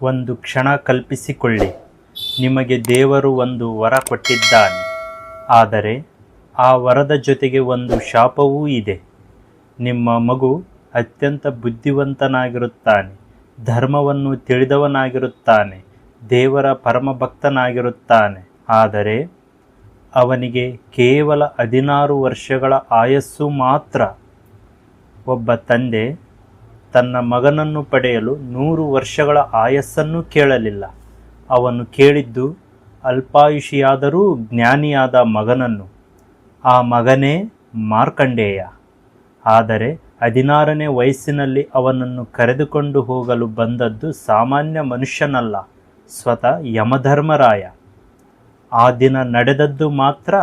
ಒಂದು ಕ್ಷಣ ಕಲ್ಪಿಸಿಕೊಳ್ಳಿ, ನಿಮಗೆ ದೇವರು ಒಂದು ವರ ಕೊಟ್ಟಿದ್ದಾನೆ. ಆದರೆ ಆ ವರದ ಜೊತೆಗೆ ಒಂದು ಶಾಪವೂ ಇದೆ. ನಿಮ್ಮ ಮಗು ಅತ್ಯಂತ ಬುದ್ಧಿವಂತನಾಗಿರುತ್ತಾನೆ, ಧರ್ಮವನ್ನು ತಿಳಿದವನಾಗಿರುತ್ತಾನೆ, ದೇವರ ಪರಮಭಕ್ತನಾಗಿರುತ್ತಾನೆ. ಆದರೆ ಅವನಿಗೆ ಕೇವಲ 16 ವರ್ಷಗಳ ಆಯಸ್ಸು ಮಾತ್ರ. ಒಬ್ಬ ತಂದೆ ತನ್ನ ಮಗನನ್ನು ಪಡೆಯಲು 100 ವರ್ಷಗಳ ಆಯಸ್ಸನ್ನು ಕೇಳಲಿಲ್ಲ. ಅವನು ಕೇಳಿದ್ದು ಅಲ್ಪಾಯುಷಿಯಾದರೂ ಜ್ಞಾನಿಯಾದ ಮಗನನ್ನು. ಆ ಮಗನೇ ಮಾರ್ಕಂಡೇಯ. ಆದರೆ 16ನೇ ವಯಸ್ಸಿನಲ್ಲಿ ಅವನನ್ನು ಕರೆದುಕೊಂಡು ಹೋಗಲು ಬಂದದ್ದು ಸಾಮಾನ್ಯ ಮನುಷ್ಯನಲ್ಲ, ಸ್ವತಃ ಯಮಧರ್ಮರಾಯ. ಆ ದಿನ ನಡೆದದ್ದು ಮಾತ್ರ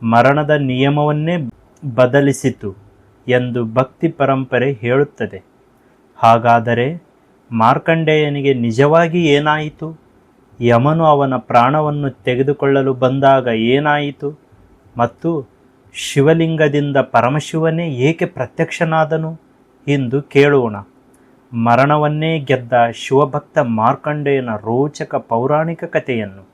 ಮರಣದ ನಿಯಮವನ್ನೇ ಬದಲಿಸಿತು ಎಂದು ಭಕ್ತಿ ಪರಂಪರೆ ಹೇಳುತ್ತದೆ. ಹಾಗಾದರೆ ಮಾರ್ಕಂಡೇಯನಿಗೆ ನಿಜವಾಗಿ ಏನಾಯಿತು? ಯಮನು ಅವನ ಪ್ರಾಣವನ್ನು ತೆಗೆದುಕೊಳ್ಳಲು ಬಂದಾಗ ಏನಾಯಿತು? ಮತ್ತು ಶಿವಲಿಂಗದಿಂದ ಪರಮಶಿವನೇ ಏಕೆ ಪ್ರತ್ಯಕ್ಷನಾದನು ಎಂದು ಕೇಳೋಣ. ಮರಣವನ್ನೇ ಗೆದ್ದ ಶಿವಭಕ್ತ ಮಾರ್ಕಂಡೇಯನ ರೋಚಕ ಪೌರಾಣಿಕ ಕಥೆಯನ್ನು.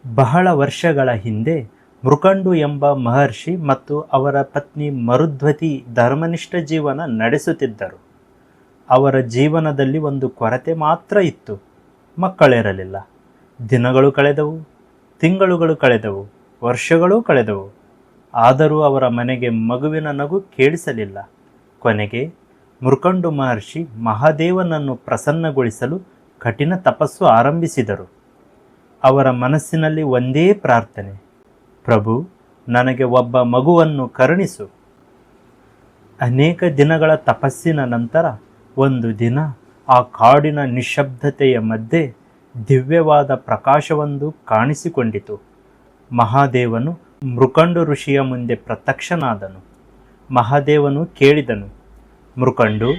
ಬಹಳ ವರ್ಷಗಳ ಹಿಂದೆ ಮೃಕಂಡು ಎಂಬ ಮಹರ್ಷಿ ಮತ್ತು ಅವರ ಪತ್ನಿ ಮರುದ್ವತಿ ಧರ್ಮನಿಷ್ಠ ಜೀವನ ನಡೆಸುತ್ತಿದ್ದರು. ಅವರ ಜೀವನದಲ್ಲಿ ಒಂದು ಕೊರತೆ ಮಾತ್ರ ಇತ್ತು, ಮಕ್ಕಳಿರಲಿಲ್ಲ. ದಿನಗಳು ಕಳೆದವು, ತಿಂಗಳುಗಳು ಕಳೆದವು, ವರ್ಷಗಳೂ ಕಳೆದವು. ಆದರೂ ಅವರ ಮನೆಗೆ ಮಗುವಿನ ನಗು ಕೇಳಿಸಲಿಲ್ಲ. ಕೊನೆಗೆ ಮೃಕಂಡು ಮಹರ್ಷಿ ಮಹಾದೇವನನ್ನು ಪ್ರಸನ್ನಗೊಳಿಸಲು ಕಠಿಣ ತಪಸ್ಸು ಆರಂಭಿಸಿದರು. ಅವರ ಮನಸ್ಸಿನಲ್ಲಿ ಒಂದೇ ಪ್ರಾರ್ಥನೆ, ಪ್ರಭು, ನನಗೆ ಒಬ್ಬ ಮಗುವನ್ನು ಕರುಣಿಸು. ಅನೇಕ ದಿನಗಳ ತಪಸ್ಸಿನ ನಂತರ ಒಂದು ದಿನ ಆ ಕಾಡಿನ ನಿಶ್ಶಬ್ದತೆಯ ಮಧ್ಯೆ ದಿವ್ಯವಾದ ಪ್ರಕಾಶವೊಂದು ಕಾಣಿಸಿಕೊಂಡಿತು. ಮಹಾದೇವನು ಮೃಕಂಡು ಋಷಿಯ ಮುಂದೆ ಪ್ರತ್ಯಕ್ಷನಾದನು. ಮಹಾದೇವನು ಕೇಳಿದನು, ಮೃಕಂಡು,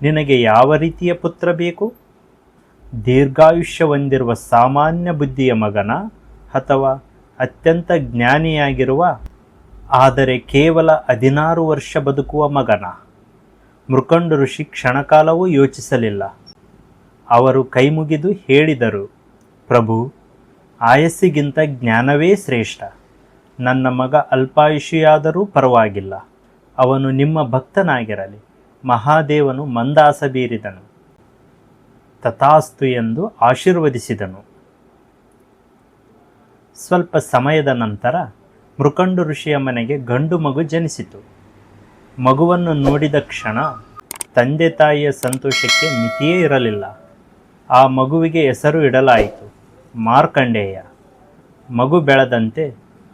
ನಿನಗೆ ಯಾವ ರೀತಿಯ ಪುತ್ರ ಬೇಕು? ದೀರ್ಘಾಯುಷ್ಯ ಹೊಂದಿರುವ ಸಾಮಾನ್ಯ ಬುದ್ಧಿಯ ಮಗನ, ಅಥವಾ ಅತ್ಯಂತ ಜ್ಞಾನಿಯಾಗಿರುವ ಆದರೆ ಕೇವಲ 16 ವರ್ಷ ಬದುಕುವ ಮಗನ? ಮೃಕಂಡು ಋಷಿ ಕ್ಷಣಕಾಲವೂ ಯೋಚಿಸಲಿಲ್ಲ. ಅವರು ಕೈಮುಗಿದು ಹೇಳಿದರು, ಪ್ರಭು, ಆಯಸ್ಸಿಗಿಂತ ಜ್ಞಾನವೇ ಶ್ರೇಷ್ಠ. ನನ್ನ ಮಗ ಅಲ್ಪಾಯುಷಿಯಾದರೂ ಪರವಾಗಿಲ್ಲ, ಅವನು ನಿಮ್ಮ ಭಕ್ತನಾಗಿರಲಿ. ಮಹಾದೇವನು ಮಂದಾಸ ಬೀರಿದನು. ತಥಾಸ್ತು ಎಂದು ಆಶೀರ್ವದಿಸಿದನು. ಸ್ವಲ್ಪ ಸಮಯದ ನಂತರ ಮೃಕಂಡು ಋಷಿಯ ಮನೆಗೆ ಗಂಡು ಮಗು ಜನಿಸಿತು. ಮಗುವನ್ನು ನೋಡಿದ ಕ್ಷಣ ತಂದೆ ತಾಯಿಯ ಸಂತೋಷಕ್ಕೆ ಮಿತಿಯೇ ಇರಲಿಲ್ಲ. ಆ ಮಗುವಿಗೆ ಹೆಸರು ಇಡಲಾಯಿತು, ಮಾರ್ಕಂಡೇಯ. ಮಗು ಬೆಳೆದಂತೆ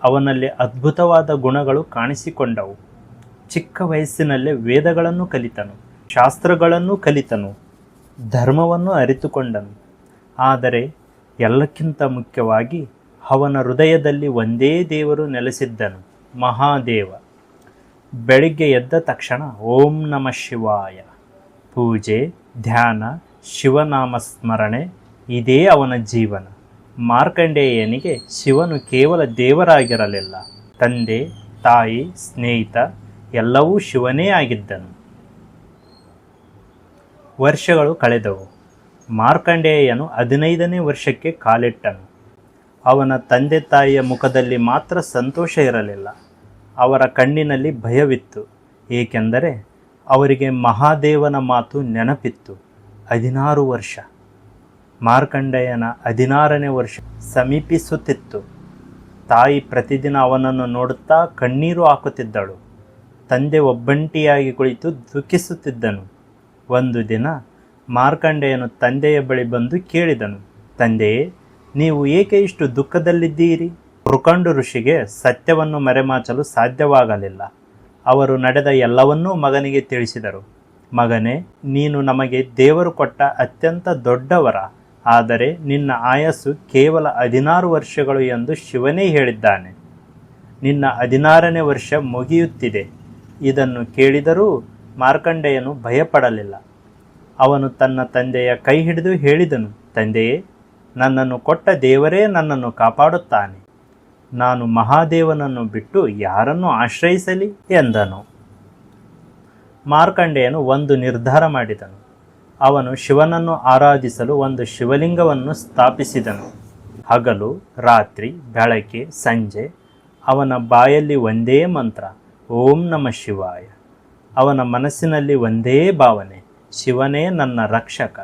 ಅವನಲ್ಲಿ ಅದ್ಭುತವಾದ ಗುಣಗಳು ಕಾಣಿಸಿಕೊಂಡವು. ಚಿಕ್ಕ ವಯಸ್ಸಿನಲ್ಲೇ ವೇದಗಳನ್ನು ಕಲಿತನು, ಶಾಸ್ತ್ರಗಳನ್ನು ಕಲಿತನು, ಧರ್ಮವನ್ನು ಅರಿತುಕೊಂಡನು. ಆದರೆ ಎಲ್ಲಕ್ಕಿಂತ ಮುಖ್ಯವಾಗಿ ಅವನ ಹೃದಯದಲ್ಲಿ ಒಂದೇ ದೇವರು ನೆಲೆಸಿದ್ದನು, ಮಹಾದೇವ. ಬೆಳಿಗ್ಗೆ ಎದ್ದ ತಕ್ಷಣ ಓಂ ನಮಃ ಶಿವಾಯ, ಪೂಜೆ, ಧ್ಯಾನ, ಶಿವನಾಮ ಸ್ಮರಣೆ, ಇದೇ ಅವನ ಜೀವನ. ಮಾರ್ಕಂಡೇಯನಿಗೆ ಶಿವನು ಕೇವಲ ದೇವರಾಗಿರಲಿಲ್ಲ, ತಂದೆ, ತಾಯಿ, ಸ್ನೇಹಿತ, ಎಲ್ಲವೂ ಶಿವನೇ ಆಗಿದ್ದನು. ವರ್ಷಗಳು ಕಳೆದವು. ಮಾರ್ಕಂಡೇಯನು 15ನೇ ವರ್ಷಕ್ಕೆ ಕಾಲಿಟ್ಟನು. ಅವನ ತಂದೆ ತಾಯಿಯ ಮುಖದಲ್ಲಿ ಮಾತ್ರ ಸಂತೋಷ ಇರಲಿಲ್ಲ, ಅವರ ಕಣ್ಣಿನಲ್ಲಿ ಭಯವಿತ್ತು. ಏಕೆಂದರೆ ಅವರಿಗೆ ಮಹಾದೇವನ ಮಾತು ನೆನಪಿತ್ತು. 16 ವರ್ಷ. ಮಾರ್ಕಂಡೇಯನ 16ನೇ ವರ್ಷ ಸಮೀಪಿಸುತ್ತಿತ್ತು. ತಾಯಿ ಪ್ರತಿದಿನ ಅವನನ್ನು ನೋಡುತ್ತಾ ಕಣ್ಣೀರು ಹಾಕುತ್ತಿದ್ದಳು. ತಂದೆ ಒಬ್ಬಂಟಿಯಾಗಿ ಕುಳಿತು ದುಃಖಿಸುತ್ತಿದ್ದನು. ಒಂದು ದಿನ ಮಾರ್ಕಂಡೇಯನು ತಂದೆಯ ಬಳಿ ಬಂದು ಕೇಳಿದನು, ತಂದೆಯೇ, ನೀವು ಏಕೆ ಇಷ್ಟು ದುಃಖದಲ್ಲಿದ್ದೀರಿ? ಮೃಕಂಡು ಋಷಿಗೆ ಸತ್ಯವನ್ನು ಮರೆಮಾಚಲು ಸಾಧ್ಯವಾಗಲಿಲ್ಲ. ಅವರು ನಡೆದ ಎಲ್ಲವನ್ನೂ ಮಗನಿಗೆ ತಿಳಿಸಿದರು. ಮಗನೇ, ನೀನು ನಮಗೆ ದೇವರು ಕೊಟ್ಟ ಅತ್ಯಂತ ದೊಡ್ಡವರ, ಆದರೆ ನಿನ್ನ ಆಯಸ್ಸು ಕೇವಲ 16 ವರ್ಷಗಳು ಎಂದು ಶಿವನೇ ಹೇಳಿದ್ದಾನೆ. ನಿನ್ನ 16ನೇ ವರ್ಷ ಮುಗಿಯುತ್ತಿದೆ. ಇದನ್ನು ಕೇಳಿದರೂ ಮಾರ್ಕಂಡೇಯನು ಭಯಪಡಲಿಲ್ಲ. ಅವನು ತನ್ನ ತಂದೆಯ ಕೈ ಹಿಡಿದು ಹೇಳಿದನು, ತಂದೆಯೇ, ನನ್ನನ್ನು ಕೊಟ್ಟ ದೇವರೇ ನನ್ನನ್ನು ಕಾಪಾಡುತ್ತಾನೆ. ನಾನು ಮಹಾದೇವನನ್ನು ಬಿಟ್ಟು ಯಾರನ್ನು ಆಶ್ರಯಿಸಲಿ ಎಂದನು. ಮಾರ್ಕಂಡೇಯನು ಒಂದು ನಿರ್ಧಾರ ಮಾಡಿದನು. ಅವನು ಶಿವನನ್ನು ಆರಾಧಿಸಲು ಒಂದು ಶಿವಲಿಂಗವನ್ನು ಸ್ಥಾಪಿಸಿದನು. ಹಗಲು ರಾತ್ರಿ ಬೆಳಗ್ಗೆ ಸಂಜೆ ಅವನ ಬಾಯಲ್ಲಿ ಒಂದೇ ಮಂತ್ರ, ಓಂ ನಮಃ ಶಿವಾಯ. ಅವನ ಮನಸ್ಸಿನಲ್ಲಿ ಒಂದೇ ಭಾವನೆ, ಶಿವನೇ ನನ್ನ ರಕ್ಷಕ.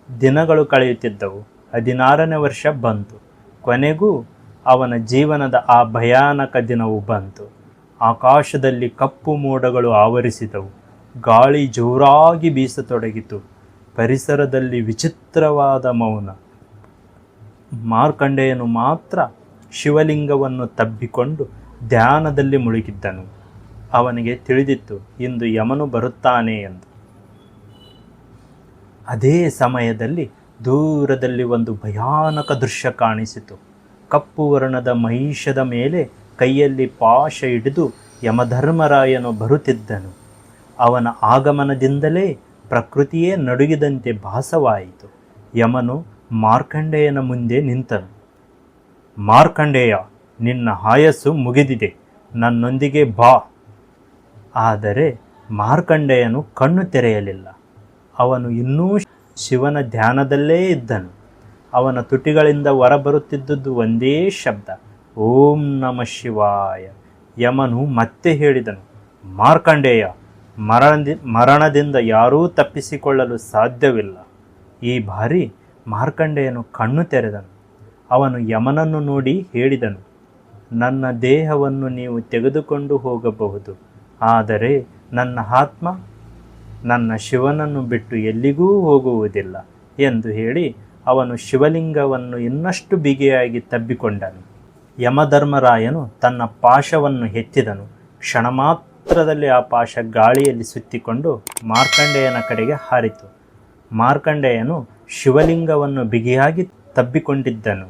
ದಿನಗಳು ಕಳೆಯುತ್ತಿದ್ದವು. 16ನೇ ವರ್ಷ ಬಂತು. ಕೊನೆಗೂ ಅವನ ಜೀವನದ ಆ ಭಯಾನಕ ದಿನವು ಬಂತು. ಆಕಾಶದಲ್ಲಿ ಕಪ್ಪು ಮೋಡಗಳು ಆವರಿಸಿದವು. ಗಾಳಿ ಜೋರಾಗಿ ಬೀಸತೊಡಗಿತು. ಪರಿಸರದಲ್ಲಿ ವಿಚಿತ್ರವಾದ ಮೌನ. ಮಾರ್ಕಂಡೇಯನು ಮಾತ್ರ ಶಿವಲಿಂಗವನ್ನು ತಬ್ಬಿಕೊಂಡು ಧ್ಯಾನದಲ್ಲಿ ಮುಳುಗಿದ್ದನು. ಅವನಿಗೆ ತಿಳಿದಿತ್ತು, ಇಂದು ಯಮನು ಬರುತ್ತಾನೆ ಎಂದು. ಅದೇ ಸಮಯದಲ್ಲಿ ದೂರದಲ್ಲಿ ಒಂದು ಭಯಾನಕ ದೃಶ್ಯ ಕಾಣಿಸಿತು. ಕಪ್ಪು ವರ್ಣದ ಮಹಿಷದ ಮೇಲೆ ಕೈಯಲ್ಲಿ ಪಾಶ ಹಿಡಿದು ಯಮಧರ್ಮರಾಯನು ಬರುತ್ತಿದ್ದನು. ಅವನ ಆಗಮನದಿಂದಲೇ ಪ್ರಕೃತಿಯೇ ನಡುಗಿದಂತೆ ಭಾಸವಾಯಿತು. ಯಮನು ಮಾರ್ಕಂಡೇಯನ ಮುಂದೆ ನಿಂತನು. ಮಾರ್ಕಂಡೇಯ, ನಿನ್ನ ಆಯಸ್ಸು ಮುಗಿದಿದೆ, ನನ್ನೊಂದಿಗೆ ಬಾ. ಆದರೆ ಮಾರ್ಕಂಡೇಯನು ಕಣ್ಣು ತೆರೆಯಲಿಲ್ಲ. ಅವನು ಇನ್ನೂ ಶಿವನ ಧ್ಯಾನದಲ್ಲೇ ಇದ್ದನು. ಅವನ ತುಟಿಗಳಿಂದ ಹೊರಬರುತ್ತಿದ್ದುದು ಒಂದೇ ಶಬ್ದ, ಓಂ ನಮಃ ಶಿವಾಯ. ಯಮನು ಮತ್ತೆ ಹೇಳಿದನು, ಮಾರ್ಕಂಡೇಯ, ಮರಣದಿಂದ ಯಾರೂ ತಪ್ಪಿಸಿಕೊಳ್ಳಲು ಸಾಧ್ಯವಿಲ್ಲ. ಈ ಬಾರಿ ಮಾರ್ಕಂಡೇಯನು ಕಣ್ಣು ತೆರೆದನು. ಅವನು ಯಮನನ್ನು ನೋಡಿ ಹೇಳಿದನು, ನನ್ನ ದೇಹವನ್ನು ನೀವು ತೆಗೆದುಕೊಂಡು ಹೋಗಬಹುದು, ಆದರೆ ನನ್ನ ಆತ್ಮ ನನ್ನ ಶಿವನನ್ನು ಬಿಟ್ಟು ಎಲ್ಲಿಗೂ ಹೋಗುವುದಿಲ್ಲ ಎಂದು ಹೇಳಿ ಅವನು ಶಿವಲಿಂಗವನ್ನು ಇನ್ನಷ್ಟು ಬಿಗಿಯಾಗಿ ತಬ್ಬಿಕೊಂಡನು. ಯಮಧರ್ಮರಾಯನು ತನ್ನ ಪಾಶವನ್ನು ಎತ್ತಿದನು. ಕ್ಷಣ ಮಾತ್ರದಲ್ಲಿ ಆ ಪಾಶ ಗಾಳಿಯಲ್ಲಿ ಸುತ್ತಿಕೊಂಡು ಮಾರ್ಕಂಡೇಯನ ಕಡೆಗೆ ಹಾರಿತು. ಮಾರ್ಕಂಡೇಯನು ಶಿವಲಿಂಗವನ್ನು ಬಿಗಿಯಾಗಿ ತಬ್ಬಿಕೊಂಡಿದ್ದನು.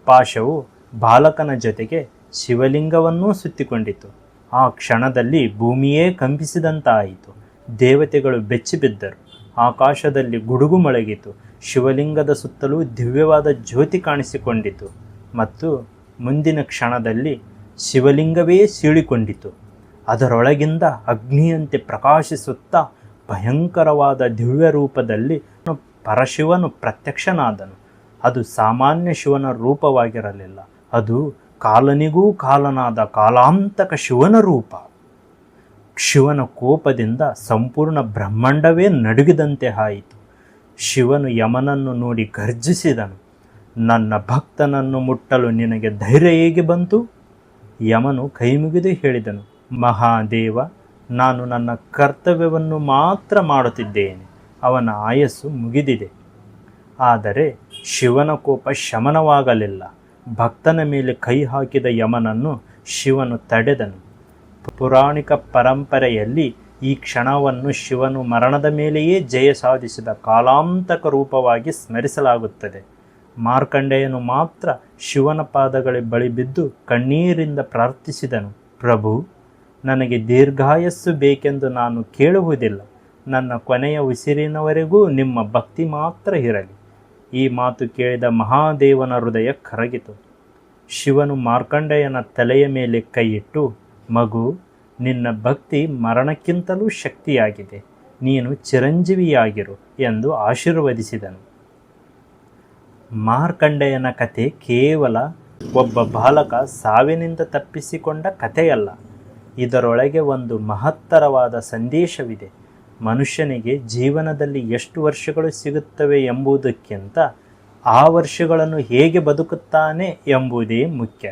ಪಾಶವು ಬಾಲಕನ ಜೊತೆಗೆ ಶಿವಲಿಂಗವನ್ನೂ ಸುತ್ತಿಕೊಂಡಿತು. ಆ ಕ್ಷಣದಲ್ಲಿ ಭೂಮಿಯೇ ಕಂಪಿಸಿದಂತಾಯಿತು. ದೇವತೆಗಳು ಬೆಚ್ಚಿಬಿದ್ದರು. ಆಕಾಶದಲ್ಲಿ ಗುಡುಗು ಮೊಳಗಿತು. ಶಿವಲಿಂಗದ ಸುತ್ತಲೂ ದಿವ್ಯವಾದ ಜ್ಯೋತಿ ಕಾಣಿಸಿಕೊಂಡಿತು ಮತ್ತು ಮುಂದಿನ ಕ್ಷಣದಲ್ಲಿ ಶಿವಲಿಂಗವೇ ಸೀಳಿಕೊಂಡಿತು. ಅದರೊಳಗಿಂದ ಅಗ್ನಿಯಂತೆ ಪ್ರಕಾಶಿಸುತ್ತಾ ಭಯಂಕರವಾದ ದಿವ್ಯ ರೂಪದಲ್ಲಿ ಪರಶಿವನು ಪ್ರತ್ಯಕ್ಷನಾದನು. ಅದು ಸಾಮಾನ್ಯ ಶಿವನ ರೂಪವಾಗಿರಲಿಲ್ಲ. ಅದು ಕಾಲನಿಗೂ ಕಾಲನಾದ ಕಾಲಾಂತಕ ಶಿವನ ರೂಪ. ಶಿವನ ಕೋಪದಿಂದ ಸಂಪೂರ್ಣ ಬ್ರಹ್ಮಾಂಡವೇ ನಡುಗಿದಂತೆ ಆಯಿತು. ಶಿವನು ಯಮನನ್ನು ನೋಡಿ ಗರ್ಜಿಸಿದನು, ನನ್ನ ಭಕ್ತನನ್ನು ಮುಟ್ಟಲು ನಿನಗೆ ಧೈರ್ಯ ಹೇಗೆ ಬಂತು? ಯಮನು ಕೈಮುಗಿದು ಹೇಳಿದನು, ಮಹಾದೇವ, ನಾನು ನನ್ನ ಕರ್ತವ್ಯವನ್ನು ಮಾತ್ರ ಮಾಡುತ್ತಿದ್ದೇನೆ. ಅವನ ಆಯಸ್ಸು ಮುಗಿದಿದೆ. ಆದರೆ ಶಿವನ ಕೋಪ ಶಮನವಾಗಲಿಲ್ಲ. ಭಕ್ತನ ಮೇಲೆ ಕೈ ಹಾಕಿದ ಯಮನನ್ನು ಶಿವನು ತಡೆದನು. ಪುರಾಣಿಕ ಪರಂಪರೆಯಲ್ಲಿ ಈ ಕ್ಷಣವನ್ನು ಶಿವನು ಮರಣದ ಮೇಲೆಯೇ ಜಯ ಸಾಧಿಸಿದ ಕಾಲಾಂತಕ ರೂಪವಾಗಿ ಸ್ಮರಿಸಲಾಗುತ್ತದೆ. ಮಾರ್ಕಂಡೇಯನು ಮಾತ್ರ ಶಿವನ ಪಾದಗಳ ಬಳಿ ಬಿದ್ದು ಕಣ್ಣೀರಿಂದ ಪ್ರಾರ್ಥಿಸಿದನು, ಪ್ರಭು, ನನಗೆ ದೀರ್ಘಾಯಸ್ಸು ಬೇಕೆಂದು ನಾನು ಕೇಳುವುದಿಲ್ಲ. ನನ್ನ ಕೊನೆಯ ಉಸಿರಿನವರೆಗೂ ನಿಮ್ಮ ಭಕ್ತಿ ಮಾತ್ರ ಇರಲಿ. ಈ ಮಾತು ಕೇಳಿದ ಮಹಾದೇವನ ಹೃದಯ ಕರಗಿತು. ಶಿವನು ಮಾರ್ಕಂಡೇಯನ ತಲೆಯ ಮೇಲೆ ಕೈಯಿಟ್ಟು, ಮಗು, ನಿನ್ನ ಭಕ್ತಿ ಮರಣಕ್ಕಿಂತಲೂ ಶಕ್ತಿಯಾಗಿದೆ. ನೀನು ಚಿರಂಜೀವಿಯಾಗಿರು ಎಂದು ಆಶೀರ್ವದಿಸಿದನು. ಮಾರ್ಕಂಡೇಯನ ಕತೆ ಕೇವಲ ಒಬ್ಬ ಬಾಲಕ ಸಾವಿನಿಂದ ತಪ್ಪಿಸಿಕೊಂಡ ಕಥೆಯಲ್ಲ. ಇದರೊಳಗೆ ಒಂದು ಮಹತ್ತರವಾದ ಸಂದೇಶವಿದೆ. ಮನುಷ್ಯನಿಗೆ ಜೀವನದಲ್ಲಿ ಎಷ್ಟು ವರ್ಷಗಳು ಸಿಗುತ್ತವೆ ಎಂಬುದಕ್ಕಿಂತ ಆ ವರ್ಷಗಳನ್ನು ಹೇಗೆ ಬದುಕುತ್ತಾನೆ ಎಂಬುದೇ ಮುಖ್ಯ.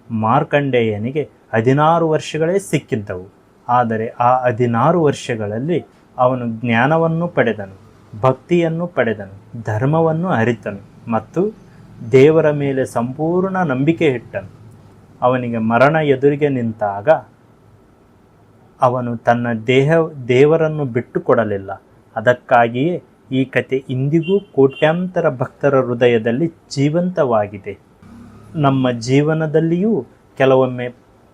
ಮಾರ್ಕಂಡೇಯನಿಗೆ 16 ವರ್ಷಗಳೇ ಸಿಕ್ಕಿದ್ದವು. ಆದರೆ ಆ 16 ವರ್ಷಗಳಲ್ಲಿ ಅವನು ಜ್ಞಾನವನ್ನು ಪಡೆದನು, ಭಕ್ತಿಯನ್ನು ಪಡೆದನು, ಧರ್ಮವನ್ನು ಅರಿತನು ಮತ್ತು ದೇವರ ಮೇಲೆ ಸಂಪೂರ್ಣ ನಂಬಿಕೆ ಇಟ್ಟನು. ಅವನಿಗೆ ಮರಣ ಎದುರಿಗೆ ನಿಂತಾಗ ಅವನು ತನ್ನ ದೇವರನ್ನು ಬಿಟ್ಟುಕೊಡಲಿಲ್ಲ. ಅದಕ್ಕಾಗಿಯೇ ಈ ಕತೆ ಇಂದಿಗೂ ಕೋಟ್ಯಾಂತರ ಭಕ್ತರ ಹೃದಯದಲ್ಲಿ ಜೀವಂತವಾಗಿದೆ. ನಮ್ಮ ಜೀವನದಲ್ಲಿಯೂ ಕೆಲವೊಮ್ಮೆ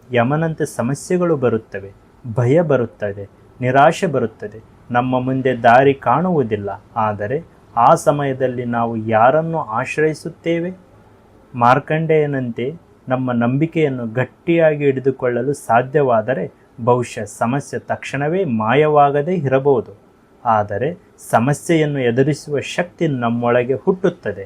ಯಮನಂತೆ ಸಮಸ್ಯೆಗಳು ಬರುತ್ತವೆ, ಭಯ ಬರುತ್ತದೆ, ನಿರಾಶೆ ಬರುತ್ತದೆ, ನಮ್ಮ ಮುಂದೆ ದಾರಿ ಕಾಣುವುದಿಲ್ಲ. ಆದರೆ ಆ ಸಮಯದಲ್ಲಿ ನಾವು ಯಾರನ್ನು ಆಶ್ರಯಿಸುತ್ತೇವೆ? ಮಾರ್ಕಂಡೇಯನಂತೆ ನಮ್ಮ ನಂಬಿಕೆಯನ್ನು ಗಟ್ಟಿಯಾಗಿ ಹಿಡಿದುಕೊಳ್ಳಲು ಸಾಧ್ಯವಾದರೆ ಬಹುಶಃ ಸಮಸ್ಯೆ ತಕ್ಷಣವೇ ಮಾಯವಾಗದೇ ಇರಬಹುದು. ಆದರೆ ಸಮಸ್ಯೆಯನ್ನು ಎದುರಿಸುವ ಶಕ್ತಿ ನಮ್ಮೊಳಗೆ ಹುಟ್ಟುತ್ತದೆ.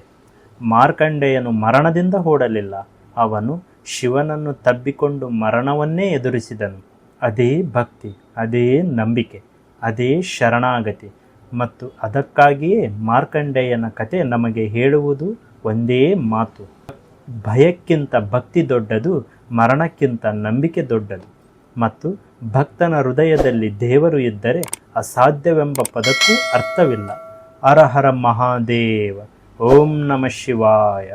ಮಾರ್ಕಂಡೇಯನು ಮರಣದಿಂದ ಓಡಲಿಲ್ಲ, ಅವನು ಶಿವನನ್ನು ತಬ್ಬಿಕೊಂಡು ಮರಣವನ್ನೇ ಎದುರಿಸಿದನು. ಅದೇ ಭಕ್ತಿ, ಅದೇ ನಂಬಿಕೆ, ಅದೇ ಶರಣಾಗತಿ. ಮತ್ತು ಅದಕ್ಕಾಗಿಯೇ ಮಾರ್ಕಂಡೇಯನ ಕತೆ ನಮಗೆ ಹೇಳುವುದು ಒಂದೇ ಮಾತು: ಭಯಕ್ಕಿಂತ ಭಕ್ತಿ ದೊಡ್ಡದು, ಮರಣಕ್ಕಿಂತ ನಂಬಿಕೆ ದೊಡ್ಡದು. ಮತ್ತು ಭಕ್ತನ ಹೃದಯದಲ್ಲಿ ದೇವರು ಇದ್ದರೆ ಅಸಾಧ್ಯವೆಂಬ ಪದಕ್ಕೂ ಅರ್ಥವಿಲ್ಲ. ಹರ ಹರ ಮಹಾದೇವ. ಓಂ ನಮಃ ಶಿವಾಯ.